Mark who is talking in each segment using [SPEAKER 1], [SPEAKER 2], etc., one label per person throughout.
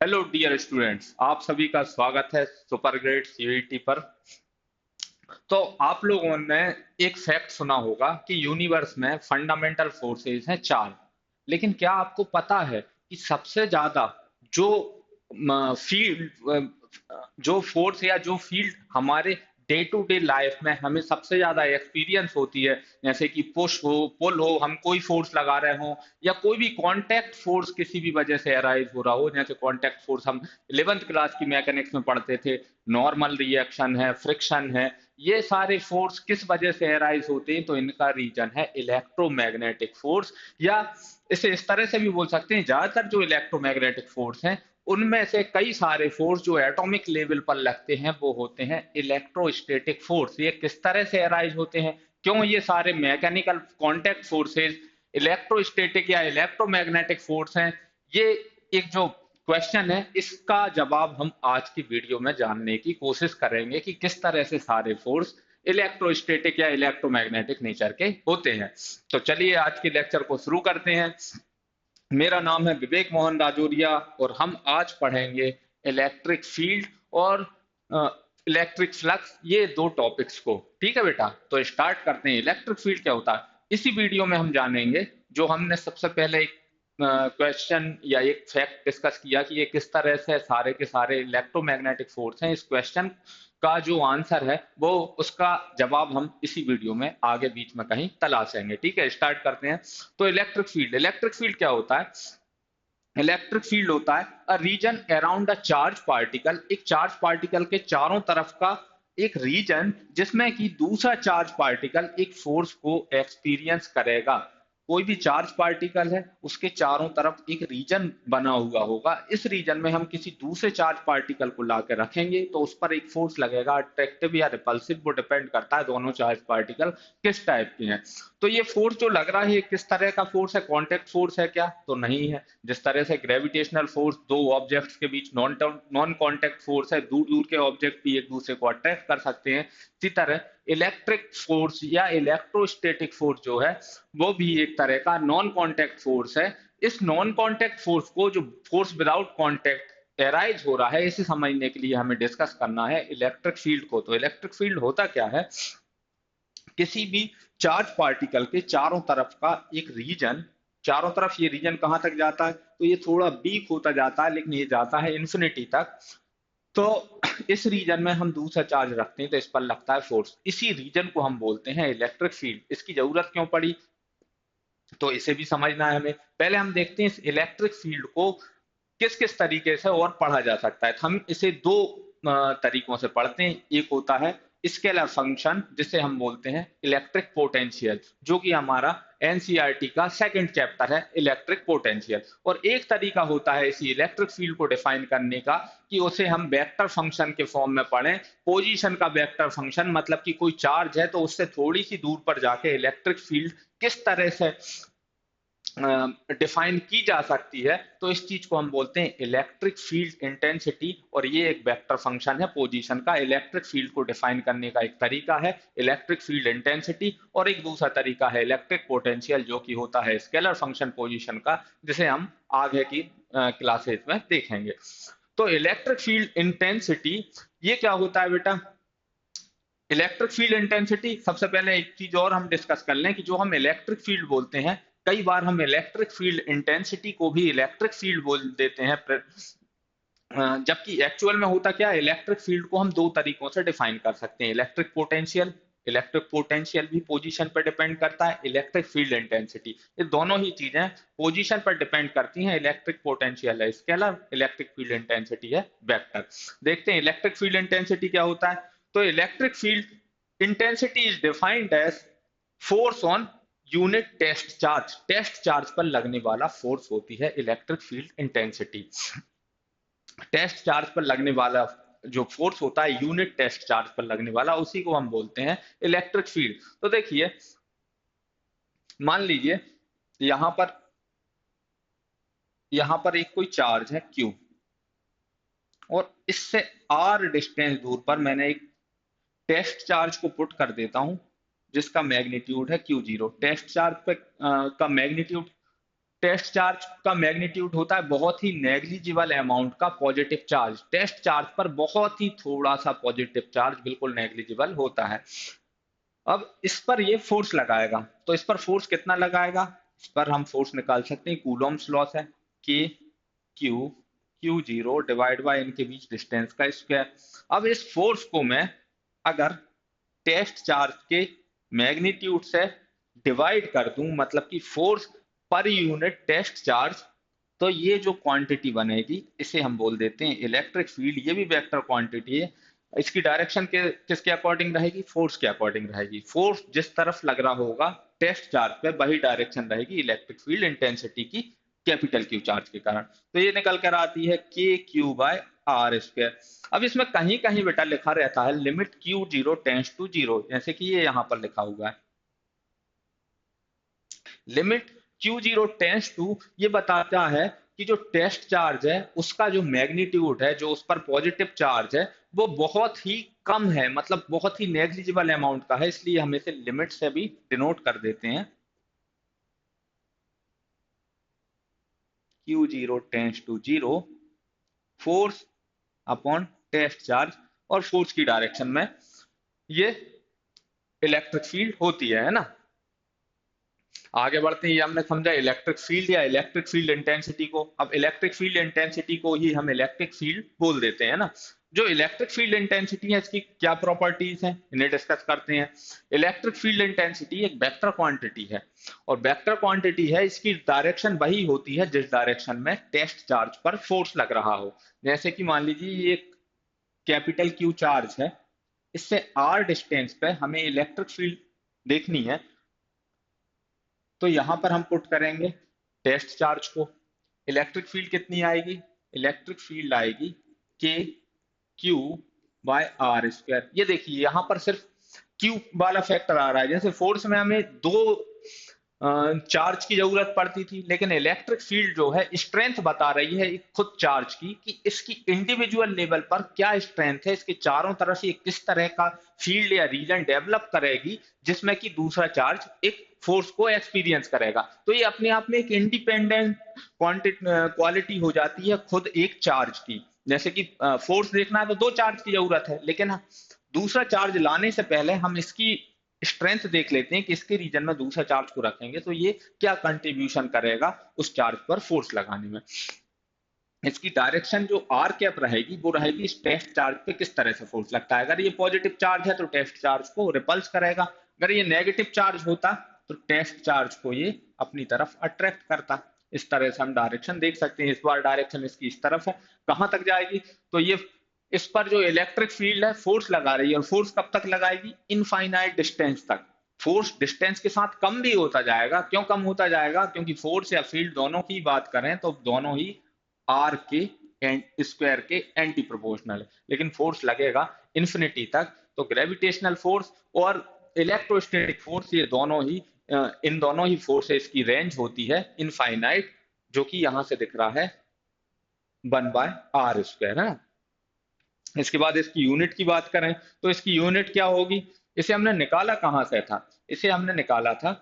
[SPEAKER 1] Hello dear students, आप सभी का स्वागत है सुपर ग्रेड सीईटी पर। तो आप लोगों ने एक फैक्ट सुना होगा कि यूनिवर्स में फंडामेंटल फोर्सेस हैं चार। लेकिन क्या आपको पता है कि सबसे ज्यादा जो फील्ड जो फोर्स या जो फील्ड हमारे डे टू डे लाइफ में हमें सबसे ज्यादा एक्सपीरियंस होती है, जैसे कि पुश हो, पुल हो, हम कोई फोर्स लगा रहे हो, या कोई भी कांटेक्ट फोर्स किसी भी वजह से अराइज हो रहा हो, जैसे कांटेक्ट फोर्स हम 11th क्लास की मैकेनिक्स में पढ़ते थे, नॉर्मल रिएक्शन है, फ्रिक्शन है, ये सारे फोर्स किस वजह से अराइज होते हैं? तो इनका रीजन है इलेक्ट्रोमैग्नेटिक फोर्स। या इसे इस तरह से भी बोल सकते हैं, ज्यादातर जो इलेक्ट्रोमैग्नेटिक फोर्स हैं उनमें से कई सारे फोर्स जो एटॉमिक लेवल पर लगते हैं वो होते हैं इलेक्ट्रोस्टैटिक फोर्स। ये किस तरह से अराइज होते हैं, क्यों ये सारे मैकेनिकल कांटेक्ट फोर्सेस इलेक्ट्रोस्टैटिक या इलेक्ट्रोमैग्नेटिक फोर्स हैं? ये एक जो क्वेश्चन है, इसका जवाब हम आज की वीडियो में जानने की कोशिश करेंगे कि किस तरह से सारे फोर्स इलेक्ट्रोस्टैटिक या इलेक्ट्रोमैग्नेटिक नेचर के होते हैं। तो चलिए आज के लेक्चर को शुरू करते हैं। मेरा नाम है विवेक मोहन राजौरिया और हम आज पढ़ेंगे इलेक्ट्रिक फील्ड और इलेक्ट्रिक फ्लक्स, ये दो टॉपिक्स को। ठीक है बेटा, तो स्टार्ट करते हैं। इलेक्ट्रिक फील्ड क्या होता है इसी वीडियो में हम जानेंगे। जो हमने सबसे पहले एक क्वेश्चन या एक फैक्ट डिस्कस किया कि ये किस तरह से सारे के सारे इलेक्ट्रोमैग्नेटिक फोर्स हैं, इस क्वेश्चन का जो आंसर है वो, उसका जवाब हम इसी वीडियो में आगे बीच में कहीं तलाशेंगे। ठीक है, स्टार्ट करते हैं। तो इलेक्ट्रिक फील्ड क्या होता है? इलेक्ट्रिक फील्ड होता है a region around a charge particle, एक चार्ज पार्टिकल के चारों तरफ का एक रीजन जिसमें कि दूसरा चार्ज पार्टिकल एक फोर्स को एक्सपीरियंस करेगा। कोई भी चार्ज पार्टिकल है, उसके चारों तरफ एक रीजन बना हुआ होगा। इस रीजन में हम किसी दूसरे चार्ज पार्टिकल को लाकर रखेंगे तो उस पर एक फोर्स लगेगा, अट्रैक्टिव या रिपल्सिव, वो डिपेंड करता है दोनों चार्ज पार्टिकल किस टाइप के हैं। तो ये फोर्स जो लग रहा है, किस तरह का फोर्स है? कांटेक्ट फोर्स है क्या? तो नहीं है। जिस तरह से ग्रेविटेशनल फोर्स दो ऑब्जेक्ट्स के बीच नॉन कांटेक्ट फोर्स है, दूर दूर के ऑब्जेक्ट भी एक दूसरे को अट्रैक्ट कर सकते हैं, इसी तरह इलेक्ट्रिक फोर्स या इलेक्ट्रोस्टैटिक फोर्स जो है वो भी एक तरह का नॉन कांटेक्ट फोर्स है। इस नॉन कांटेक्ट फोर्स को, जो फोर्स विदाउट कांटेक्ट एराइज हो रहा है, इसे समझने के लिए हमें डिस्कस करना है इलेक्ट्रिक फील्ड को। तो इलेक्ट्रिक फील्ड होता क्या है? किसी भी चार्ज पार्टिकल के चारों तरफ का एक रीजन, चारों तरफ ये रीजन कहां तक जाता है? तो ये थोड़ा वीक होता जाता है, लेकिन ये जाता है इन्फिनिटी तक। तो इस रीजन में हम दूसरा चार्ज रखते हैं तो इस पर लगता है फोर्स, इसी रीजन को हम बोलते हैं इलेक्ट्रिक फील्ड। इसकी जरूरत क्यों पड़ी, तो इसे भी समझना है हमें। पहले हम देखते हैं इस इलेक्ट्रिक फील्ड को किस किस तरीके से और पढ़ा जा सकता है। हम इसे दो तरीकों से पढ़ते हैं। एक होता है स्केलर फंक्शन, जिसे हम बोलते हैं इलेक्ट्रिक पोटेंशियल, जो कि हमारा एनसीईआरटी का सेकंड चैप्टर है, इलेक्ट्रिक पोटेंशियल। और एक तरीका होता है इसी इलेक्ट्रिक फील्ड को डिफाइन करने का कि उसे हम वेक्टर फंक्शन के फॉर्म में पढ़ें। पोजीशन का वेक्टर फंक्शन, मतलब कि कोई चार्ज है तो उससे थोड़ी सी दूर पर जाके इलेक्ट्रिक फील्ड किस तरह से डिफाइन की जा सकती है, तो इस चीज को हम बोलते हैं इलेक्ट्रिक फील्ड इंटेंसिटी। और ये एक वेक्टर फंक्शन है पोजीशन का। इलेक्ट्रिक फील्ड को डिफाइन करने का एक तरीका है इलेक्ट्रिक फील्ड इंटेंसिटी, और एक दूसरा तरीका है इलेक्ट्रिक पोटेंशियल, जो कि होता है स्केलर फंक्शन पोजीशन का, जिसे हम आगे की क्लासेज में देखेंगे। तो इलेक्ट्रिक फील्ड इंटेंसिटी ये क्या होता है बेटा? इलेक्ट्रिक फील्ड इंटेंसिटी, सबसे पहले एक चीज और हम डिस्कस कर लें कि जो हम इलेक्ट्रिक फील्ड बोलते हैं, कई बार हम इलेक्ट्रिक फील्ड इंटेंसिटी को भी इलेक्ट्रिक फील्ड बोल देते हैं। जबकि एक्चुअल में होता क्या है, इलेक्ट्रिक फील्ड को हम दो तरीकों से डिफाइन कर सकते हैं। इलेक्ट्रिक पोटेंशियल भी पोजीशन पर डिपेंड करता है, इलेक्ट्रिक फील्ड इंटेंसिटी, ये दोनों ही चीजें पोजीशन पर डिपेंड करती हैं। इलेक्ट्रिक पोटेंशियल है स्केलर, इलेक्ट्रिक फील्ड इंटेंसिटी है वेक्टर। देखते हैं इलेक्ट्रिक फील्ड इंटेंसिटी क्या होता है। तो electric field intensity is defined as force on unit test charge पर लगने वाला फोर्स होती है electric field intensity. Test charge पर लगने वाला जो फोर्स होता है, यूनिट टेस्ट चार्ज पर लगने वाला, उसी को हम बोलते हैं इलेक्ट्रिक फील्ड। तो देखिए, मान लीजिए यहां पर एक कोई चार्ज है Q, और इससे R डिस्टेंस दूर पर मैंने एक टेस्ट चार्ज को पुट कर देता हूं, जिसका मैग्नीट्यूड है Q0। टेस्ट चार्ज पे का मैग्नीट्यूड टेस्ट चार्ज का मैग्नीट्यूड होता है बहुत ही नेग्लिजिबल अमाउंट का पॉजिटिव चार्ज। टेस्ट चार्ज पर बहुत ही थोड़ा सा पॉजिटिव चार्ज, बिल्कुल नेग्लिजिबल होता है। अब इस पर ये फोर्स लगाएगा, तो इस पर फोर्स कितना लगाएगा? इस पर हम फोर्स निकाल सकते हैं, कूलॉम्स लॉस है, के Q Q zero divide by इनके बीच डिस्टेंस का स्क्वायर। अब इस फोर्स को मैं अगर टेस्ट चार्ज के मैग्नीट्यूड से डिवाइड कर दूं, मतलब कि फोर्स पर यूनिट टेस्ट चार्ज, तो ये जो क्वांटिटी बनेगी इसे हम बोल देते हैं इलेक्ट्रिक फील्ड। ये भी वेक्टर क्वांटिटी है। इसकी डायरेक्शन के किसके अकॉर्डिंग रहेगी? फोर्स के अकॉर्डिंग रहेगी। फोर्स जिस तरफ लग रहा होगा टेस्ट चार्ज पे, वही डायरेक्शन रहेगी इलेक्ट्रिक फील्ड इंटेंसिटी की, कैपिटल क्यू चार्ज के कारण। तो ये निकल कर आती है के क्यू बाय आर स्क्वायर। अब इसमें कहीं कहीं बेटा लिखा रहता है limit Q zero tends to zero, जैसे कि ये यहाँ पर लिखा हुआ है limit Q zero tends to. ये बताता है कि जो टेस्ट चार्ज है उसका जो मैग्नीट्यूड है, जो उस पर पॉजिटिव चार्ज है, वो बहुत ही कम है, मतलब बहुत ही नेग्लिजिबल अमाउंट का है। इसलिए हम इसे लिमिट से भी डिनोट कर देते हैं, Q zero tends to zero force upon test charge. और फोर्स की डायरेक्शन में ये इलेक्ट्रिक फील्ड होती है ना। आगे बढ़ते हैं, ये हमने समझा इलेक्ट्रिक फील्ड या इलेक्ट्रिक फील्ड इंटेंसिटी को। अब इलेक्ट्रिक फील्ड इंटेंसिटी को ही हम इलेक्ट्रिक फील्ड बोल देते हैं ना। जो इलेक्ट्रिक फील्ड इंटेंसिटी है इसकी क्या प्रॉपर्टीज हैं, इन्हें डिस्कस करते हैं। इलेक्ट्रिक फील्ड इंटेंसिटी एक वेक्टर क्वांटिटी है, और वेक्टर क्वांटिटी है, इसकी डायरेक्शन वही होती है जिस डायरेक्शन में टेस्ट चार्ज पर फोर्स लग रहा हो। जैसे कि मान लीजिए ये एक कैपिटल क्यू चार्ज है, इससे आर डिस्टेंस पे हमें इलेक्ट्रिक फील्ड देखनी है, तो यहां पर हम पुट करेंगे टेस्ट चार्ज को। इलेक्ट्रिक फील्ड कितनी आएगी? इलेक्ट्रिक फील्ड आएगी के क्यू बाय आर स्क्वायर। ये देखिए यहां पर सिर्फ क्यू वाला फैक्टर आ रहा है। जैसे फोर्स में हमें दो चार्ज की जरूरत पड़ती थी, लेकिन इलेक्ट्रिक फील्ड जो है स्ट्रेंथ बता रही है खुद चार्ज की, कि इसकी इंडिविजुअल लेवल पर क्या स्ट्रेंथ है, इसके चारों तरफ से किस तरह का फील्ड या रीजन डेवलप करेगी जिसमें कि दूसरा चार्ज एक फोर्स को एक्सपीरियंस करेगा। तो ये अपने आप में एक इंडिपेंडेंट क्वालिटी हो जाती है खुद एक चार्ज की। जैसे कि फोर्स देखना है तो दो चार्ज की जरूरत है, लेकिन दूसरा चार्ज लाने से पहले हम इसकी स्ट्रेंथ देख लेते हैं कि इसके रीजन में दूसरा चार्ज को रखेंगे तो ये क्या कंट्रीब्यूशन करेगा उस चार्ज पर फोर्स लगाने में। इसकी डायरेक्शन जो आर कैप रहेगी वो रहेगी इस टेस्ट चार्ज पे किस तरह से फोर्स लगता है। अगर ये पॉजिटिव चार्ज है तो टेस्ट चार्ज को रिपल्स करेगा, अगर ये नेगेटिव चार्ज होता तो टेस्ट चार्ज को ये अपनी तरफ अट्रैक्ट करता। इस तरह से हम डायरेक्शन देख सकते हैं। इस बार डायरेक्शन इसकी इस तरफ है, कहां तक जाएगी? तो ये इस पर जो इलेक्ट्रिक फील्ड है फोर्स लगा रही है, और फोर्स कब तक लगाएगी? इनफाइनाइट डिस्टेंस तक। फोर्स डिस्टेंस के साथ कम भी होता जाएगा। क्यों कम होता जाएगा? क्योंकि फोर्स या फील्ड दोनों की बात करें तो दोनों ही आर के स्क्वायर के एंटी प्रोपोर्शनल है, लेकिन फोर्स लगेगा इन्फिनिटी तक। तो ग्रेविटेशनल फोर्स और इलेक्ट्रोस्टैटिक फोर्स, ये दोनों ही इन दोनों ही फोर्सेस की रेंज होती है इनफाइनाइट, जो कि यहां से दिख रहा है 1/r², है ना। इसके बाद इसकी यूनिट की बात करें तो इसकी यूनिट क्या होगी? इसे हमने निकाला कहां से था? इसे हमने निकाला था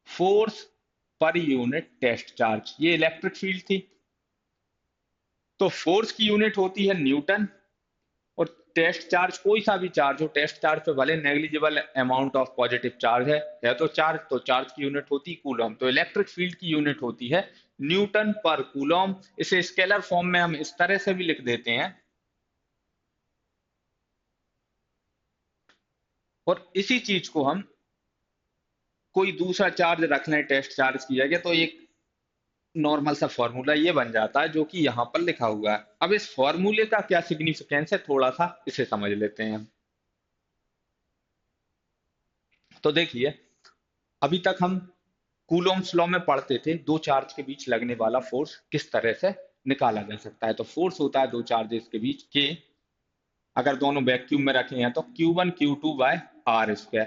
[SPEAKER 1] फोर्स पर यूनिट टेस्ट चार्ज। ये इलेक्ट्रिक फील्ड थी, तो फोर्स की यूनिट होती है न्यूटन, और टेस्ट चार्ज कोई सा भी चार्ज हो, टेस्ट चार्ज पे भले negligible amount of positive charge है तो चार्ज की यूनिट होती है कूलम। तो इलेक्ट्रिक फील्ड की यूनिट होती है न्यूटन पर कूलम। इसे स्केलर फॉर्म में हम इस तरह से भी लिख देते हैं, और इसी चीज को हम कोई दूसरा चार्ज रख लें टेस्ट चार्ज की जगह, तो एक नॉर्मल सा फॉर्मूला ये बन जाता है जो कि यहाँ पर लिखा हुआ है। अब इस फॉर्मूले का क्या सिग्निफिकेंस है, थोड़ा सा इसे समझ लेते हैं हम। तो देखिए, अभी तक हम कूलोम्स लॉ में पढ़ते थे दो चार्ज के बीच लगने वाला फोर्स किस तरह से निकाला जा सकता है। तो फोर्स होता है दो चार्जेस के बीच के, अगर दोनों वैक्यूम में रखे हैं तो Q1 Q2/r²।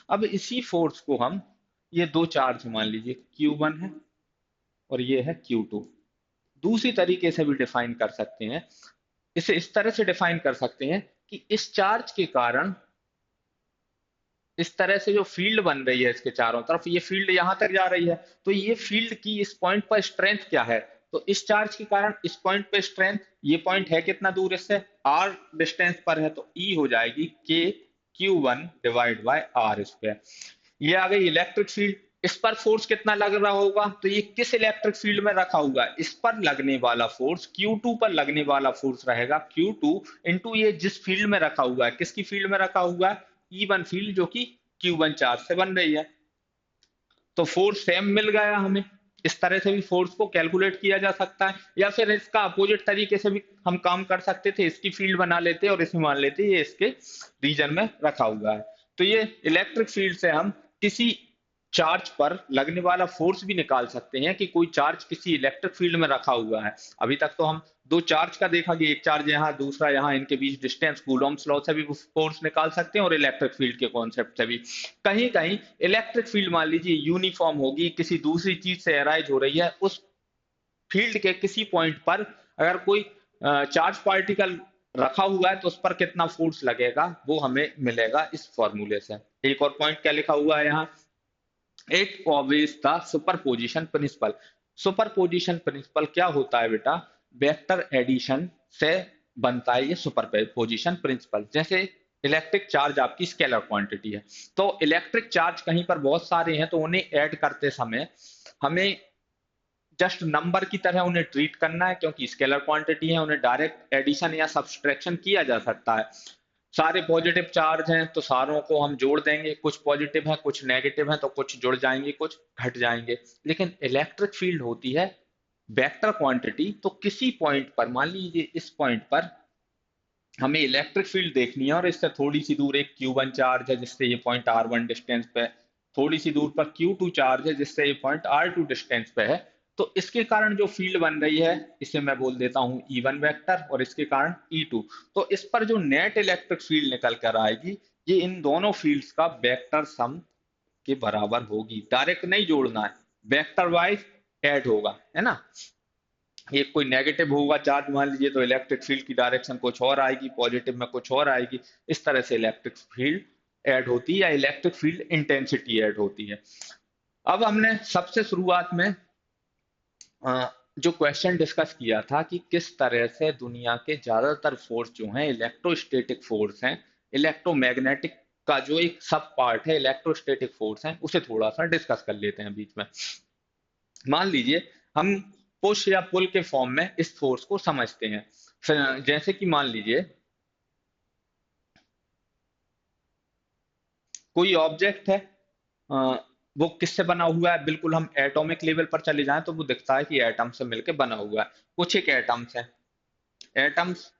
[SPEAKER 1] अब इसी फोर्स को हम, ये दो चार्ज मान लीजिए Q1 है और ये है Q2, दूसरी तरीके से भी डिफाइन कर सकते हैं। इसे इस तरह से डिफाइन कर सकते हैं कि इस चार्ज के कारण इस तरह से जो फील्ड बन रही है इसके चारों तरफ, ये फील्ड यहां तक जा रही है, तो ये फील्ड की इस पॉइंट पर स्ट्रेंथ क्या है? तो इस चार्ज के कारण इस पॉइंट पे स्ट्रेंथ, ये पॉइंट है कितना दूर इससे, आर डिस्टेंस पर है, तो ई हो जाएगी के Q1 divide by are square. ये आ गई इलेक्ट्रिक फील्ड। इस पर फोर्स कितना लग रहा होगा, तो ये किस इलेक्ट्रिक फील्ड में रखा हुआ है, इस पर लगने वाला फोर्स Q2 पर लगने वाला फोर्स रहेगा Q2 इंटू ये जिस फील्ड में रखा हुआ है, किसकी फील्ड में रखा हुआ है, E1 फील्ड, जो कि Q1 चार्ज से बन रही है। तो फोर्स सेम मिल गया हमें। इस तरह से भी फोर्स को कैलकुलेट किया जा सकता है, या फिर इसका अपोजिट तरीके से भी हम काम कर सकते थे, इसकी फील्ड बना लेते और इसे मान लेते ये इसके रीजन में रखा हुआ है। तो ये इलेक्ट्रिक फील्ड से हम किसी चार्ज पर लगने वाला फोर्स भी निकाल सकते हैं कि कोई चार्ज किसी इलेक्ट्रिक फील्ड में रखा हुआ है। अभी तक तो हम दो चार्ज का देखा कि एक चार्ज यहाँ दूसरा यहाँ, इनके बीच डिस्टेंस, कूलॉम्स लॉ से भी फोर्स निकाल सकते हैं और इलेक्ट्रिक फील्ड के कॉन्सेप्ट से भी। कहीं कहीं इलेक्ट्रिक फील्ड मान लीजिए यूनिफॉर्म होगी, किसी दूसरी चीज से अराइज हो रही है, उस फील्ड के किसी पॉइंट पर अगर कोई चार्ज पार्टिकल रखा हुआ है तो उस पर कितना फोर्स लगेगा वो हमें मिलेगा इस फॉर्मूले से। एक और पॉइंट क्या लिखा हुआ है यहाँ, it obvious the superposition principle. Superposition principle क्या होता है बेटा, वेक्टर एडिशन से बनता है ये सुपरपोजिशन प्रिंसिपल। जैसे इलेक्ट्रिक चार्ज आपकी स्केलर क्वांटिटी है, तो इलेक्ट्रिक चार्ज कहीं पर बहुत सारे हैं, तो उन्हें ऐड करते समय हमें जस्ट नंबर की तरह उन्हें ट्रीट करना है, क्योंकि स्केलर क्वांटिटी है, उन्हें डायरेक्ट एडिशन या सब्सट्रैक्शन किया जा सकता है। सारे पॉजिटिव चार्ज हैं तो सारों को हम जोड़ देंगे, कुछ पॉजिटिव हैं कुछ नेगेटिव हैं तो कुछ जुड़ जाएंगे कुछ घट जाएंगे। लेकिन इलेक्ट्रिक फील्ड होती है वेक्टर क्वांटिटी, तो किसी पॉइंट पर, मान लीजिए इस पॉइंट पर हमें इलेक्ट्रिक फील्ड देखनी है और इससे थोड़ी सी दूर एक Q1 चार्ज है जिससे ये पॉइंट R1 डिस्टेंस पे है, थोड़ी सी दूर पर Q2 चार्ज है जिससे ये पॉइंट R2 डिस्टेंस पे है। तो इसके कारण जो फील्ड बन रही है इसे मैं बोल देता हूं E1 वेक्टर, और इसके कारण E2। तो इस पर जो नेट इलेक्ट्रिक फील्ड निकल कर आएगी, ये इन दोनों फील्ड्स का वेक्टर सम के बराबर होगी। डायरेक्ट नहीं जोड़ना है, वेक्टर वाइज ऐड होगा, है ना। ये कोई नेगेटिव होगा चार्ज मान लीजिए तो इलेक्ट्रिक फील्ड की डायरेक्शन कुछ और आएगी, पॉजिटिव में कुछ और आएगी। इस तरह से इलेक्ट्रिक फील्ड ऐड होती है या इलेक्ट्रिक फील्ड इंटेंसिटी ऐड होती है। अब हमने सबसे शुरुआत में जो क्वेश्चन डिस्कस किया था कि किस तरह से दुनिया के ज्यादातर फोर्स जो हैं इलेक्ट्रोस्टैटिक फोर्स हैं, इलेक्ट्रोमैग्नेटिक का जो एक सब पार्ट है इलेक्ट्रोस्टैटिक फोर्स है, उसे थोड़ा सा डिस्कस कर लेते हैं बीच में। मान लीजिए हम पुश या पुल के फॉर्म में इस फोर्स को समझते हैं। जैसे कि मान लीजिए कोई ऑब्जेक्ट है, वो किससे बना हुआ है, बिल्कुल हम एटॉमिक लेवल पर चले जाएं तो वो दिखता है कि एटम से मिलकर बना हुआ है। कुछ एक एटम्स है, एटम्स,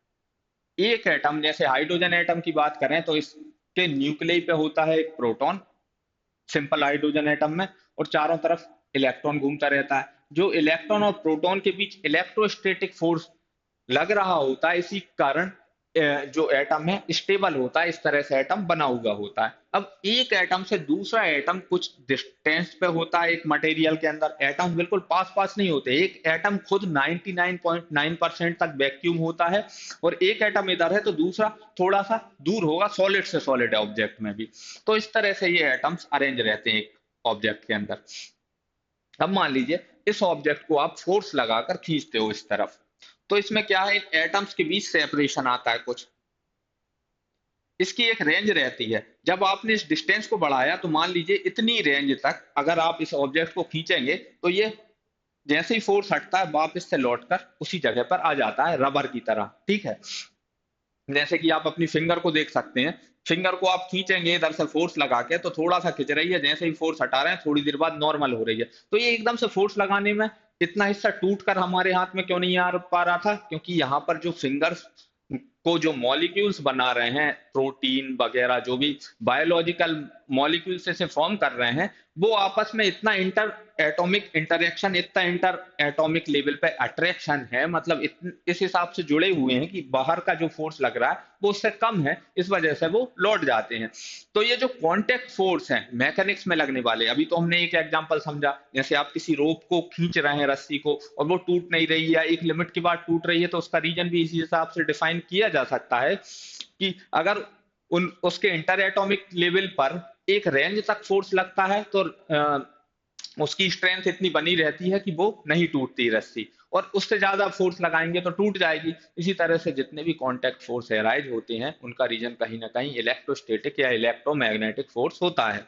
[SPEAKER 1] एक एटम जैसे हाइड्रोजन एटम की बात करें तो इसके न्यूक्लियस पे होता है एक प्रोटॉन, सिंपल हाइड्रोजन एटम में, और चारों तरफ इलेक्ट्रॉन घूमता रहता है। जो इलेक्ट्रॉन और प्रोटॉन के बीच इलेक्ट्रोस्टैटिक फोर्स लग रहा होता है, इसी कारण जो एटम है स्टेबल होता है। इस तरह से एटम बना हुआ होता है। अब एक एटम से दूसरा एटम कुछ डिस्टेंस पे होता है, एक मटेरियल के अंदर एटम बिल्कुल पास पास नहीं होते। एक एटम खुद 99.9% तक वैक्यूम होता है, और एक एटम इधर है तो दूसरा थोड़ा सा दूर होगा, सॉलिड से सॉलिड ऑब्जेक्ट में भी। तो इस तरह से ये एटम्स अरेंज रहते हैं एक ऑब्जेक्ट के अंदर। अब मान लीजिए इस ऑब्जेक्ट को आप फोर्स लगाकर खींचते हो इस तरफ, तो इसमें क्या है, एटम्स के बीच सेपरेशन आता है कुछ, इसकी एक रेंज रहती है। जब आपने इस डिस्टेंस को बढ़ाया तो मान लीजिए इतनी रेंज तक अगर आप इस ऑब्जेक्ट को खींचेंगे तो ये जैसे ही फोर्स हटता है वापस से लौटकर उसी जगह पर आ जाता है, रबर की तरह। ठीक है, जैसे कि आप अपनी फिंगर को देख सकते हैं, फिंगर को आप खींचेंगे इधर से फोर्स लगा के तो थोड़ा सा खिंच रही है, जैसे ही फोर्स हटा रहे हैं थोड़ी देर बाद नॉर्मल हो रही है। तो ये एकदम से फोर्स लगाने में इतना हिस्सा टूट कर हमारे हाथ में क्यों नहीं आ पा रहा था, क्योंकि यहाँ पर जो फिंगर्स को जो मॉलिक्यूल्स बना रहे हैं, प्रोटीन वगैरह जो भी बायोलॉजिकल मॉलिक्यूल्स से फॉर्म कर रहे हैं, वो आपस में इतना इंटर एटॉमिक इंटरेक्शन, इतना इंटर एटॉमिक लेवल पे अट्रैक्शन है, मतलब इस हिसाब से जुड़े हुए हैं कि बाहर का जो फोर्स लग रहा है वो उससे कम है, इस वजह से वो लौट जाते हैं। तो ये जो कांटेक्ट फोर्स है मैकेनिक्स में लगने वाले, अभी तो हमने एक एग्जांपल समझा, जैसे आप किसी रोप को खींच रहे हैं रस्सी को और वो टूट नहीं रही है, एक लिमिट के बाद टूट रही है, तो उसका रीजन भी इसी हिसाब से डिफाइन किया जा सकता है कि अगर उन उसके इंटर एटॉमिक लेवल पर एक रेंज तक फोर्स लगता है तो उसकी स्ट्रेंथ इतनी बनी रहती है कि वो नहीं टूटती रस्सी, और उससे ज्यादा फोर्स लगाएंगे तो टूट जाएगी। इसी तरह से जितने भी कांटेक्ट फोर्स एराइज होते हैं उनका रीजन कहीं ना कहीं इलेक्ट्रोस्टैटिक या इलेक्ट्रोमैग्नेटिक फोर्स होता है।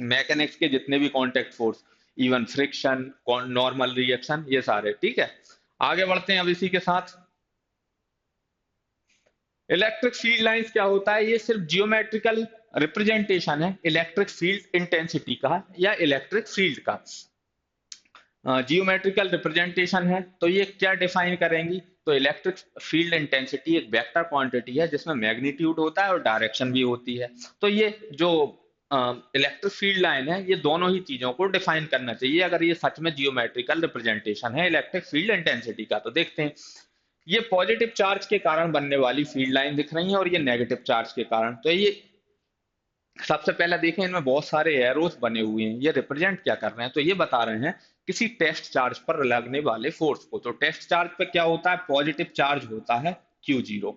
[SPEAKER 1] मैकेनिक्स के जितने भी contact force, even friction, normal reaction, ये सारे, ठीक है। आगे बढ़ते हैं अब इसी के साथ। इलेक्ट्रिक फील्ड लाइंस क्या होता है? ये सिर्फ जियोमेट्रिकल रिप्रेजेंटेशन है इलेक्ट्रिक फील्ड इंटेंसिटी का या इलेक्ट्रिक फील्ड का। जियोमेट्रिकल रिप्रेजेंटेशन है तो ये क्या डिफाइन करेंगी? तो इलेक्ट्रिक फील्ड इंटेंसिटी एक वेक्टर क्वांटिटी है जिसमें मैग्नीट्यूड होता है और डायरेक्शन भी होती है। तो ये जो इलेक्ट्रिक फील्ड लाइन है ये दोनों ही चीजों को डिफाइन करना चाहिए अगर ये सच में जियोमेट्रिकल रिप्रेजेंटेशन है इलेक्ट्रिक फील्ड इंटेंसिटी का। तो देखते हैं, ये पॉजिटिव चार्ज के कारण बनने वाली फील्ड लाइन दिख रही है और ये नेगेटिव चार्ज के कारण। तो ये सबसे पहले देखें, इनमें बहुत सारे एरोस बने हुए हैं, ये रिप्रेजेंट क्या कर रहे हैं? तो ये बता रहे हैं किसी टेस्ट चार्ज पर लगने वाले फोर्स को। तो टेस्ट चार्ज पे क्या होता है? पॉजिटिव चार्ज होता है Q0।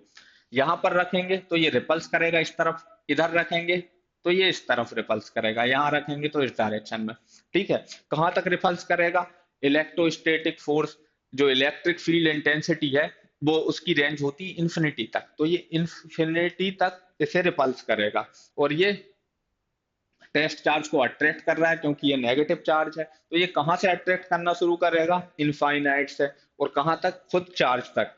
[SPEAKER 1] यहां पर रखेंगे तो ये रिपल्स करेगा इस तरफ, इधर रखेंगे तो ये इस तरफ रिपल्स करेगा, यहां रखेंगे तो इस डायरेक्शन में, ठीक है। कहां तक रिपल्स करेगा? इलेक्ट्रोस्टैटिक फोर्स, जो इलेक्ट्रिक फील्ड इंटेंसिटी है वो उसकी रेंज होती है इंफिनिटी तक, तो ये इंफिनिटी तक इसे रिपल्स करेगा। और ये टेस्ट चार्ज को अट्रैक्ट कर रहा है क्योंकि ये नेगेटिव चार्ज है, तो ये कहां से अट्रैक्ट करना शुरू करेगा? इनफाइनाइट से, और कहां तक? खुद चार्ज तक।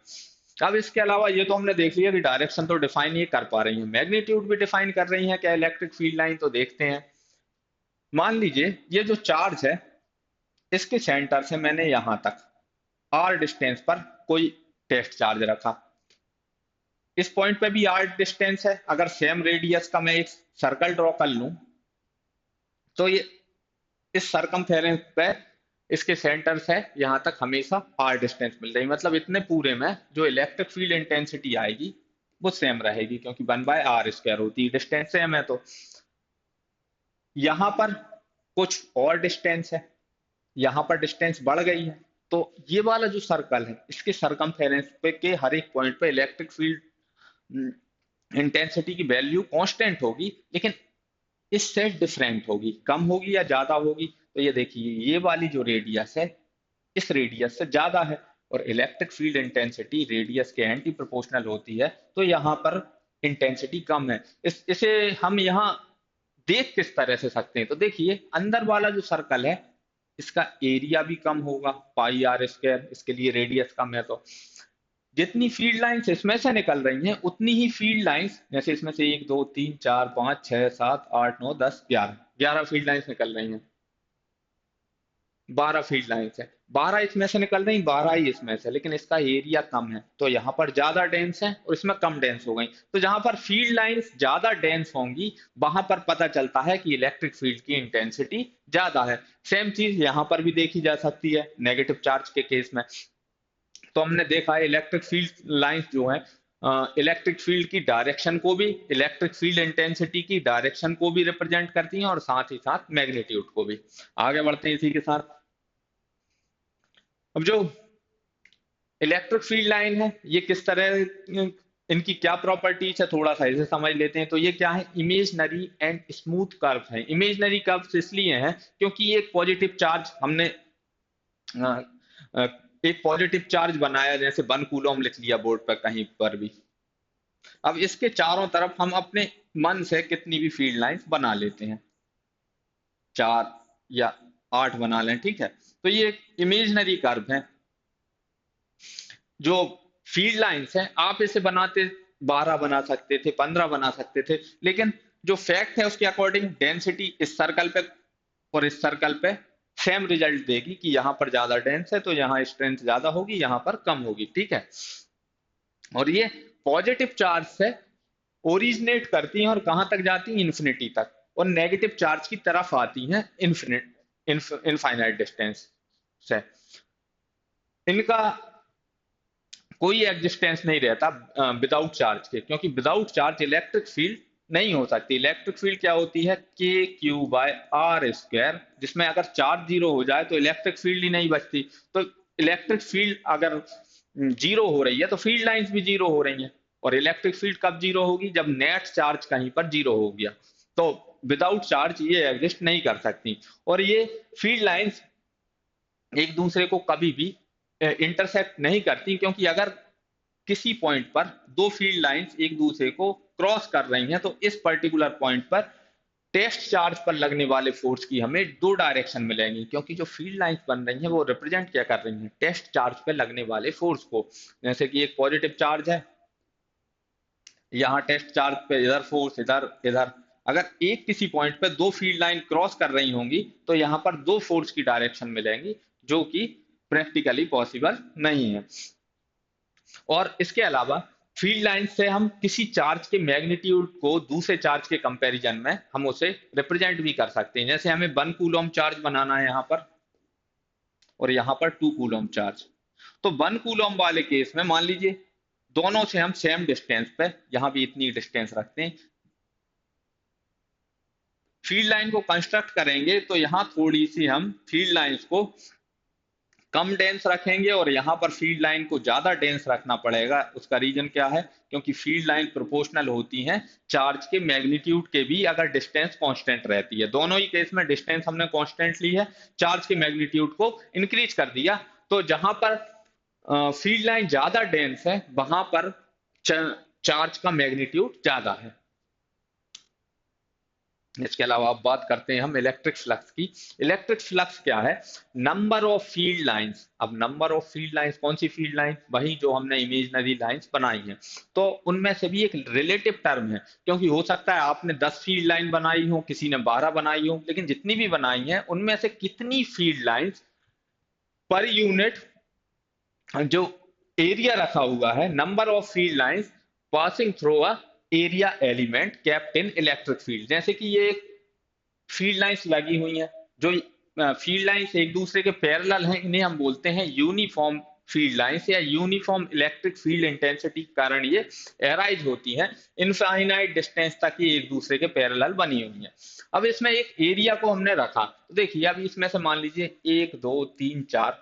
[SPEAKER 1] अब इसके अलावा ये तो हमने देख लिया कि डायरेक्शन तो डिफाइन ये कर पा रही है, मैग्नीट्यूड भी डिफाइन कर रही है क्या इलेक्ट्रिक फील्ड लाइन? तो देखते हैं। मान लीजिए ये जो चार्ज है इसके सेंटर से मैंने यहां तक r डिस्टेंस पर कोई टेस्ट चार्ज रखा, इस पॉइंट पे भी r डिस्टेंस है। अगर सेम रेडियस का मैं एक सर्कल ड्रॉ कर लूं तो ये इस सरकमफेरेंस पे इसके सेंटर से यहां तक हमेशा r डिस्टेंस मिल रही है, मतलब इतने पूरे में जो इलेक्ट्रिक फील्ड इंटेंसिटी आएगी वो सेम रहेगी क्योंकि 1/r² होती है, डिस्टेंस सेम है। तो यहां पर कुछ और डिस्टेंस है, यहां पर डिस्टेंस बढ़ गई है, तो ये वाला जो सर्कल है इसके सरकमफेरेंस पे के हर एक पॉइंट पे इलेक्ट्रिक फील्ड इंटेंसिटी की वैल्यू कांस्टेंट होगी, लेकिन इससे डिफरेंट होगी, कम होगी या ज्यादा होगी। तो ये देखिए ये वाली जो रेडियस है इस रेडियस से ज्यादा है, और इलेक्ट्रिक फील्ड इंटेंसिटी रेडियस के एंटी प्रोपोर्शनल होती है, तो यहाँ पर इंटेंसिटी कम है। इसे हम यहाँ देख किस तरह से सकते हैं? तो देखिए अंदर वाला जो सर्कल है इसका एरिया भी कम होगा, πr², इसके लिए रेडियस कम है। तो जितनी फील्ड लाइंस इसमें से निकल रही हैं उतनी ही फील्ड लाइंस, जैसे इसमें से 1 2 3 4 5 6 7 8 9 10 11 11 फील्ड लाइंस निकल रही हैं, 12 फील्ड लाइंस है, 12 इसमें से निकल रही, 12 ही इसमें से, लेकिन इसका एरिया कम है तो यहाँ पर ज्यादा डेंस है और इसमें कम डेंस हो गई। तो जहां पर फील्ड लाइंस ज्यादा डेंस होंगी वहां पर पता चलता है कि इलेक्ट्रिक फील्ड की इंटेंसिटी ज्यादा है। सेम चीज यहाँ पर भी देखी जा सकती है नेगेटिव चार्ज के केस में। तो हमने देखा है इलेक्ट्रिक फील्ड लाइंस जो है इलेक्ट्रिक फील्ड की डायरेक्शन को भी, इलेक्ट्रिक फील्ड इंटेंसिटी की डायरेक्शन को भी रिप्रेजेंट करती हैं और साथ ही साथ मैग्नीट्यूड को भी। आगे बढ़ते हैं इसी के साथ। अब जो इलेक्ट्रिक फील्ड लाइन है ये किस तरह, इनकी क्या प्रॉपर्टीज है थोड़ा सा इसे समझ लेते हैं। तो ये क्या है? इमेजनरी एंड स्मूथ कर्व है। इमेजनरी कर्व इसलिए है क्योंकि ये एक पॉजिटिव चार्ज हमने एक पॉजिटिव चार्ज बनाया, जैसे 1 कूलम लिख लिया बोर्ड पर कहीं पर भी। अब इसके चारों तरफ हम अपने मन से कितनी भी फील्ड लाइंस बना लेते हैं, 4 या 8 बना लें, ठीक है। तो ये इमेजनरी कर्व है। जो फील्ड लाइंस है आप इसे बनाते 12 बना सकते थे, 15 बना सकते थे, लेकिन जो फैक्ट है उसके अकॉर्डिंग डेंसिटी इस सर्कल पे और इस सर्कल पे सेम रिजल्ट देगी कि यहाँ पर ज्यादा डेंस है तो यहाँ स्ट्रेंथ ज्यादा होगी, यहाँ पर कम होगी, ठीक है। और ये पॉजिटिव चार्ज से ओरिजिनेट करती हैं और कहां तक जाती हैं? इन्फिनिटी तक, और नेगेटिव चार्ज की तरफ आती हैं इनफाइनाइट डिस्टेंस से। इनका कोई एग्जिस्टेंस नहीं रहता विदाउट चार्ज के, क्योंकि विदाउट चार्ज इलेक्ट्रिक फील्ड नहीं हो सकती। इलेक्ट्रिक फील्ड क्या होती है? KQ/r², जिसमें अगर चार्ज जीरो हो जाए तो इलेक्ट्रिक फील्ड ही नहीं बचती। तो इलेक्ट्रिक फील्ड अगर जीरो हो रही है तो फील्ड लाइंस भी जीरो हो रही हैं, और इलेक्ट्रिक फील्ड कब जीरो होगी? जब नेट चार्ज कहीं पर जीरो हो गया। तो विदाउट चार्ज ये एग्जिस्ट नहीं कर सकती। और ये फील्ड लाइंस एक दूसरे को कभी भी इंटरसेक्ट नहीं करती, क्योंकि अगर किसी पॉइंट पर दो फील्ड लाइंस एक दूसरे को क्रॉस कर रही हैं तो इस पर्टिकुलर पॉइंट पर टेस्ट चार्ज पर लगने वाले फोर्स की हमें दो डायरेक्शन मिलेंगी, क्योंकि जो फील्ड लाइंस बन रही हैं वो रिप्रेजेंट क्या कर रही हैं, टेस्ट चार्ज पर लगने वाले फोर्स को। जैसे कि एक पॉजिटिव चार्ज है, यहाँ टेस्ट चार्ज पे इधर फोर्स, इधर इधर। अगर एक किसी पॉइंट पे दो फील्ड लाइन क्रॉस कर रही होंगी तो यहाँ पर दो फोर्स की डायरेक्शन मिलेंगी, जो कि प्रैक्टिकली पॉसिबल नहीं है। और इसके अलावा फील्ड लाइन से हम किसी चार्ज के मैग्नीट्यूड को दूसरे चार्ज के कंपैरिजन में हम उसे रिप्रेजेंट भी कर सकते हैं। जैसे हमें 1 कूलम चार्ज बनाना है यहाँ पर, और यहाँ पर 2 कूलम चार्ज। तो 1 कूलम वाले केस में मान लीजिए दोनों से हम सेम डिस्टेंस पे, यहाँ भी इतनी डिस्टेंस रखते हैं, फील्ड लाइन को कंस्ट्रक्ट करेंगे तो यहाँ थोड़ी सी हम फील्ड लाइंस को कम डेंस रखेंगे और यहाँ पर फील्ड लाइन को ज्यादा डेंस रखना पड़ेगा। उसका रीजन क्या है, क्योंकि फील्ड लाइन प्रोपोर्शनल होती हैं चार्ज के मैग्नीट्यूड के भी, अगर डिस्टेंस कांस्टेंट रहती है। दोनों ही केस में डिस्टेंस हमने कांस्टेंट ली है, चार्ज के मैग्नीट्यूड को इंक्रीज कर दिया। तो जहां पर फील्ड लाइन ज्यादा डेंस है वहां पर चार्ज का मैग्नीट्यूड ज्यादा है। इसके अलावा अब बात करते हैं हम इलेक्ट्रिक फ्लक्स की। इलेक्ट्रिक फ्लक्स क्या है, नंबर ऑफ फील्ड लाइंस। अब नंबर ऑफ फील्ड लाइंस, कौन सी फील्ड लाइन, वही जो हमने इमेजिनरी लाइंस बनाई हैं। तो उनमें से भी एक रिलेटिव टर्म है, क्योंकि हो सकता है आपने 10 फील्ड लाइन बनाई हो, किसी ने 12 बनाई हो, लेकिन जितनी भी बनाई हैं उनमें से कितनी फील्ड लाइंस पर यूनिट जो एरिया रखा हुआ है, number of field lines passing through a area element kept in electric field. जैसे कि ये फील्ड लाइंस लगी हुई हैं, जो फील्ड लाइंस एक दूसरे के पैरेलल हैं, इन्हें हम बोलते हैं यूनिफॉर्म फील्ड लाइंस या यूनिफॉर्म इलेक्ट्रिक फील्ड इंटेंसिटी के कारण ये एराइज होती हैं, इनफाइनाइट डिस्टेंस तक ये एक दूसरे के पैरेलल बनी हुई हैं। अब इसमें एक एरिया को हमने रखा, तो देखिए अब इसमें से मान लीजिए 1 2 3 4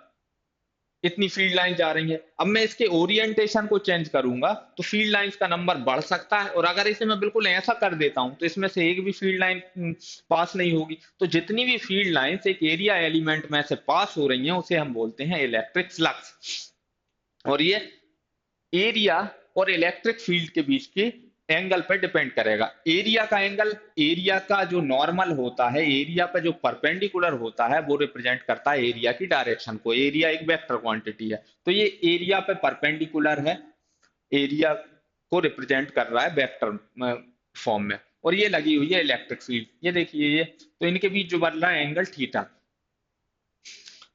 [SPEAKER 1] इतनी फील्ड लाइन जा रही है। अब मैं इसके ओरिएंटेशन को चेंज करूंगा तो फील्ड लाइंस का नंबर बढ़ सकता है, और अगर इसे मैं बिल्कुल ऐसा कर देता हूं तो इसमें से एक भी फील्ड लाइन पास नहीं होगी। तो जितनी भी फील्ड लाइंस एक एरिया एलिमेंट में से पास हो रही हैं उसे हम बोलते हैं इलेक्ट्रिक फ्लक्स। और ये एरिया और इलेक्ट्रिक फील्ड के बीच की एंगल पर डिपेंड करेगा। एरिया का एंगल, एरिया का जो नॉर्मल होता है, एरिया पे जो परपेंडिकुलर होता है वो रिप्रेजेंट करता है एरिया की डायरेक्शन को। एरिया एक वेक्टर क्वांटिटी है, तो ये एरिया पे परपेंडिकुलर है, एरिया को रिप्रेजेंट कर रहा है वेक्टर फॉर्म में। और ये लगी हुई है इलेक्ट्रिक फील्ड, ये देखिए ये, तो इनके बीच जो बन रहा है एंगल थीटा।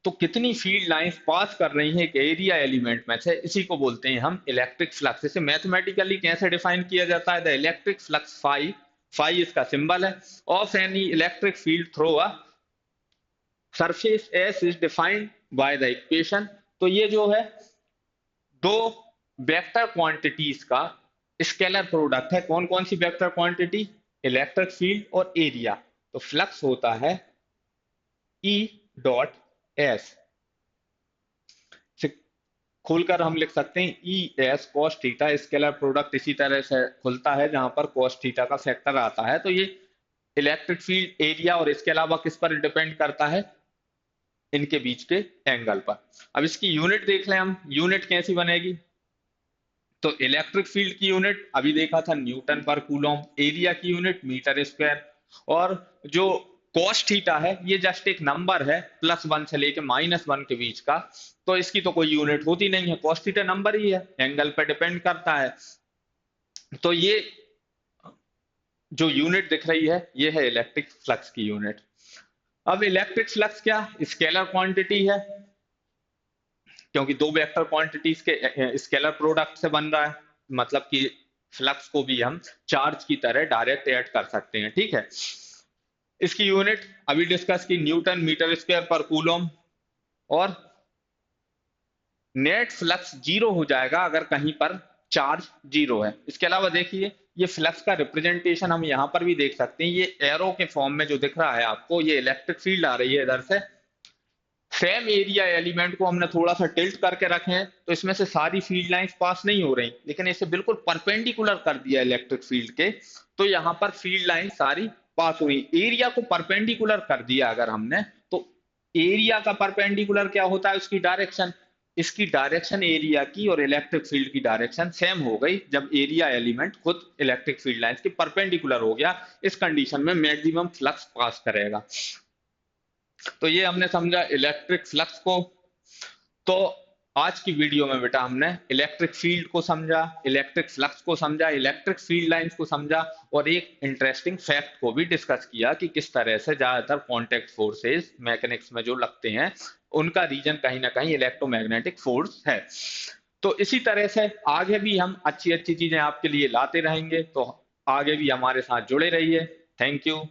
[SPEAKER 1] तो कितनी फील्ड लाइंस पास कर रही हैं एक एरिया एलिमेंट में से, इसी को बोलते हैं हम इलेक्ट्रिक फ्लक्स। इसे मैथमेटिकली कैसे डिफाइन किया जाता है, the electric flux phi, phi इसका सिंबल है, of any electric field through a surface S is defined by the equation. तो ये जो है दो वेक्टर क्वांटिटीज का स्केलर प्रोडक्ट है। कौन कौन सी वेक्टर क्वांटिटी, इलेक्ट्रिक फील्ड और एरिया। तो फ्लक्स होता है E डॉट एस, खोलकर हम लिख सकते हैं E S cos theta. Scalar product इसी तरह से खुलता है जहां पर कॉस थीटा का फैक्टर आता है। तो ये इलेक्ट्रिक फील्ड, एरिया और इसके अलावा किस पर डिपेंड करता है, इनके बीच के एंगल पर। अब इसकी यूनिट देख लें हम, यूनिट कैसी बनेगी। तो इलेक्ट्रिक फील्ड की यूनिट अभी देखा था न्यूटन पर कूलम, एरिया की यूनिट मीटर स्क्वायर, और जो कॉस थीटा है ये जस्ट एक नंबर है +1 से लेके -1 के बीच का, तो इसकी तो कोई यूनिट होती नहीं है, कॉस थीटा नंबर ही है, एंगल पर डिपेंड करता है। तो ये जो यूनिट दिख रही है ये है इलेक्ट्रिक फ्लक्स की यूनिट। अब इलेक्ट्रिक फ्लक्स क्या स्केलर क्वांटिटी है, क्योंकि दो वेक्टर क्वांटिटीज के स्केलर प्रोडक्ट से बन रहा है, मतलब कि फ्लक्स को भी हम चार्ज की तरह डायरेक्ट ऐड कर सकते हैं, ठीक है। इसकी यूनिट अभी डिस्कस की, न्यूटन मीटर स्क्वायर पर कूलम, और नेट फ्लक्स 0 हो जाएगा अगर कहीं पर चार्ज 0 है। इसके अलावा देखिए ये फ्लक्स का रिप्रेजेंटेशन हम यहाँ पर भी देख सकते हैं, ये एरो के फॉर्म में जो दिख रहा है आपको, ये इलेक्ट्रिक फील्ड आ रही है इधर से। सेम एरिया एलिमेंट को हमने थोड़ा सा टिल्ट करके रखे हैं तो इसमें से सारी फील्ड लाइंस पास नहीं हो रही, लेकिन इसे बिल्कुल परपेंडिकुलर कर दिया इलेक्ट्रिक फील्ड के, तो यहाँ पर फील्ड लाइन सारी पास हुई, एरिया को परपेंडिकुलर कर दिया अगर हमने, तो एरिया का परपेंडिकुलर क्या होता है, उसकी डायरेक्शन, इसकी डायरेक्शन एरिया की और इलेक्ट्रिक फील्ड की डायरेक्शन सेम हो गई जब एरिया एलिमेंट खुद इलेक्ट्रिक फील्ड लाइंस के परपेंडिकुलर हो गया। इस कंडीशन में मैक्सिमम फ्लक्स पास करेगा। तो ये हमने समझा इलेक्ट्रिक फ्लक्स को। तो आज की वीडियो में बेटा हमने इलेक्ट्रिक फील्ड को समझा, इलेक्ट्रिक फ्लक्स को समझा, इलेक्ट्रिक फील्ड लाइंस को समझा, और एक इंटरेस्टिंग फैक्ट को भी डिस्कस किया कि किस तरह से ज्यादातर कॉन्टेक्ट फोर्सेस मैकेनिक्स में जो लगते हैं उनका रीजन कहीं ना कहीं इलेक्ट्रोमैग्नेटिक फोर्स है। तो इसी तरह से आगे भी हम अच्छी अच्छी चीजें आपके लिए लाते रहेंगे, तो आगे भी हमारे साथ जुड़े रहिए। Thank you.